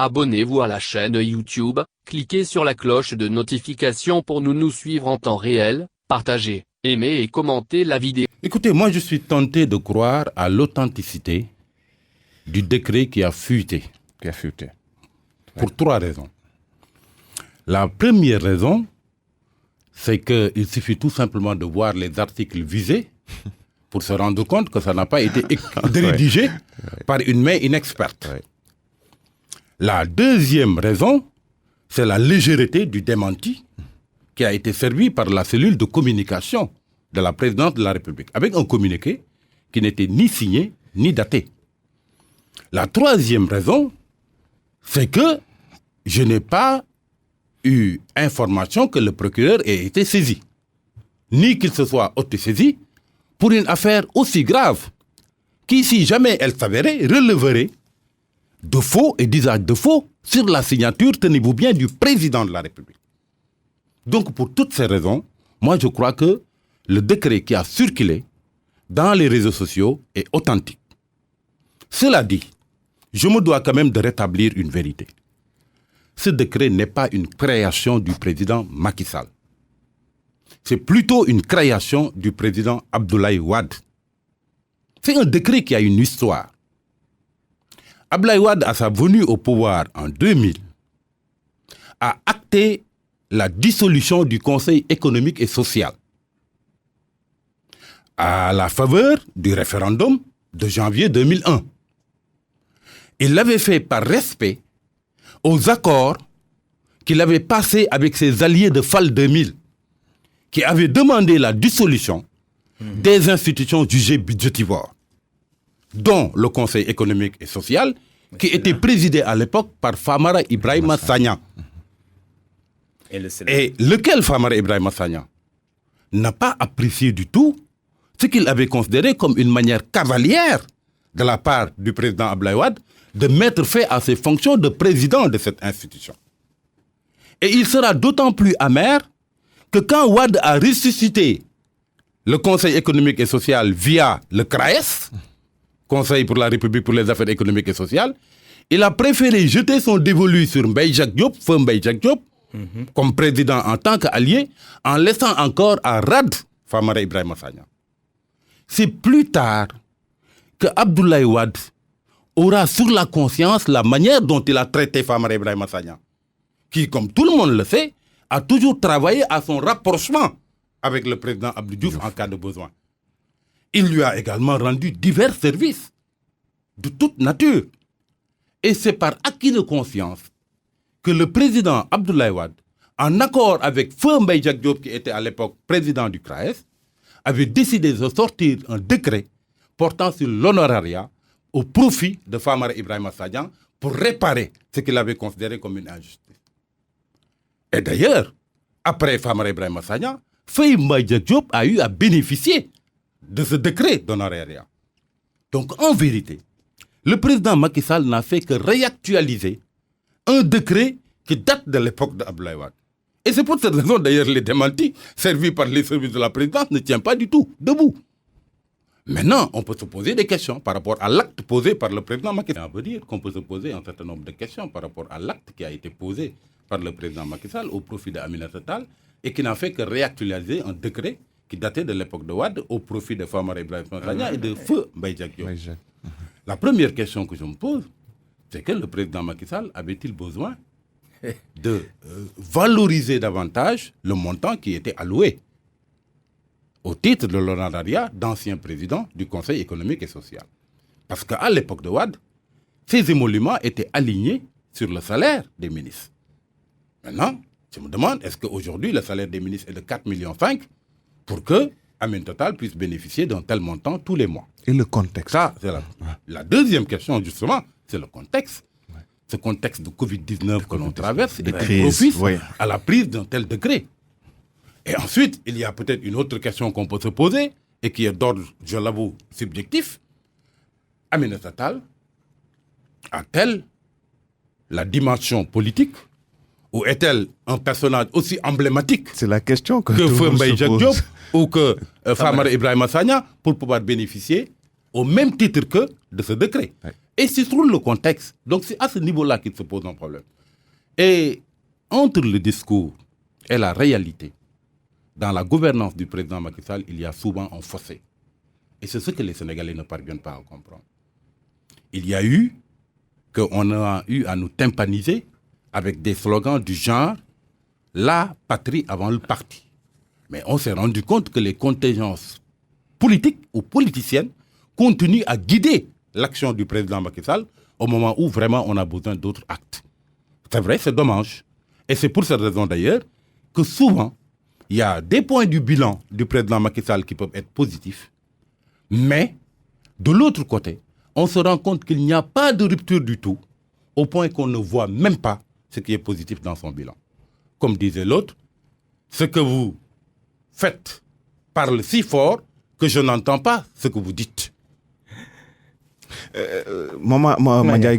Abonnez-vous à la chaîne YouTube, cliquez sur la cloche de notification pour nous suivre en temps réel, partagez, aimez et commentez la vidéo. Écoutez, moi je suis tenté de croire à l'authenticité du décret qui a fuité. Pour 3 raisons. La première raison, c'est qu'il suffit tout simplement de voir les articles visés pour se rendre compte que ça n'a pas été rédigé par une main inexperte. La deuxième raison, c'est la légèreté du démenti qui a été servi par la cellule de communication de la présidence de la République, avec un communiqué qui n'était ni signé ni daté. La troisième raison, c'est que je n'ai pas eu information que le procureur ait été saisi, ni qu'il se soit autosaisi pour une affaire aussi grave qui, si jamais elle s'avérait, releverait de faux et d'usage de faux sur la signature, tenez-vous bien, du président de la République. Donc, pour toutes ces raisons, moi je crois que le décret qui a circulé dans les réseaux sociaux est authentique. Cela dit, je me dois quand même de rétablir une vérité. Ce décret n'est pas une création du président Macky Sall. C'est plutôt une création du président Abdoulaye Wade. C'est un décret qui a une histoire. Abdoulaye Wade, à sa venue au pouvoir en 2000, a acté la dissolution du Conseil économique et social à la faveur du référendum de janvier 2001. Il l'avait fait par respect aux accords qu'il avait passés avec ses alliés de FAL 2000, qui avaient demandé la dissolution des institutions jugées budgétivores, dont le Conseil économique et social, qui était présidé à l'époque par Famara Ibrahima Sagna. Et lequel Famara Ibrahima Sagna n'a pas apprécié du tout ce qu'il avait considéré comme une manière cavalière de la part du président Abdoulaye Wade de mettre fin à ses fonctions de président de cette institution. Et il sera d'autant plus amer que quand Wade a ressuscité le Conseil économique et social via le CRAES, Conseil pour la République pour les affaires économiques et sociales, il a préféré jeter son dévolu sur Mbaye Jacques Diop, feu Mbaye Jacques Diop, comme président en tant qu'allié, en laissant encore à rade Famara Ibrahima Sagna. C'est plus tard que Abdoulaye Wade aura sur la conscience la manière dont il a traité Famara Ibrahima Sagna, qui, comme tout le monde le sait, a toujours travaillé à son rapprochement avec le président Abdou Diouf en cas de besoin. Il lui a également rendu divers services de toute nature. Et c'est par acquis de conscience que le président Abdoulaye Wade, en accord avec Feu Mbaye Jacques Diop, qui était à l'époque président du CRAES, avait décidé de sortir un décret portant sur l'honorariat au profit de Famara Ibrahima Sagna pour réparer ce qu'il avait considéré comme une injustice. Et d'ailleurs, après Famara Ibrahima Sagna, Feu Mbaye Jacques Diop a eu à bénéficier de ce décret d'honorariat. Donc, en vérité, le président Macky Sall n'a fait que réactualiser un décret qui date de l'époque d'Abdoulaye Wade. Et c'est pour cette raison, d'ailleurs, les démentis servis par les services de la présidence ne tiennent pas du tout debout. Maintenant, on peut se poser des questions par rapport à l'acte posé par le président Macky Sall. Ça veut dire qu'on peut se poser un certain nombre de questions par rapport à l'acte qui a été posé par le président Macky Sall au profit d'Aminata Tall et qui n'a fait que réactualiser un décret qui datait de l'époque de Wade au profit de Famara Ibrahima Sagna et de Feu Mbaye Jacques Diop. La première question que je me pose, c'est que le président Macky Sall avait-il besoin de valoriser davantage le montant qui était alloué au titre de l'honorariat d'ancien président du Conseil économique et social. Parce qu'à l'époque de Wade, ces émoluments étaient alignés sur le salaire des ministres. Maintenant, je me demande, est-ce qu'aujourd'hui le salaire des ministres est de 4,5 millions pour que Aminata Tall puisse bénéficier d'un tel montant tous les mois? Et le contexte? Ça, c'est la deuxième question, justement, c'est le contexte. Ce contexte de Covid-19 que l'on traverse est propice à la prise d'un tel décret. Et ensuite, il y a peut-être une autre question qu'on peut se poser, et qui est d'ordre, je l'avoue, subjectif. Aminata Tall a-t-elle la dimension politique, ou est-elle un personnage aussi emblématique C'est la question que Feu Mbaye Jacques Diop ou que Famara Ibrahima Sagna pour pouvoir bénéficier au même titre que de ce décret? Et c'est sur le contexte. Donc c'est à ce niveau-là qu'il se pose un problème. Et entre le discours et la réalité, dans la gouvernance du président Macky Sall, il y a souvent un fossé. Et c'est ce que les Sénégalais ne parviennent pas à comprendre. Il y a eu qu'on a eu à nous tympaniser avec des slogans du genre « la patrie avant le parti ». Mais on s'est rendu compte que les contingences politiques ou politiciennes continuent à guider l'action du président Macky Sall au moment où vraiment on a besoin d'autres actes. C'est vrai, c'est dommage. Et c'est pour cette raison d'ailleurs que souvent, il y a des points du bilan du président Macky Sall qui peuvent être positifs, mais de l'autre côté, on se rend compte qu'il n'y a pas de rupture du tout, au point qu'on ne voit même pas ce qui est positif dans son bilan. Comme disait l'autre, ce que vous faites parle si fort que je n'entends pas ce que vous dites. Mama Ndiaye Gaye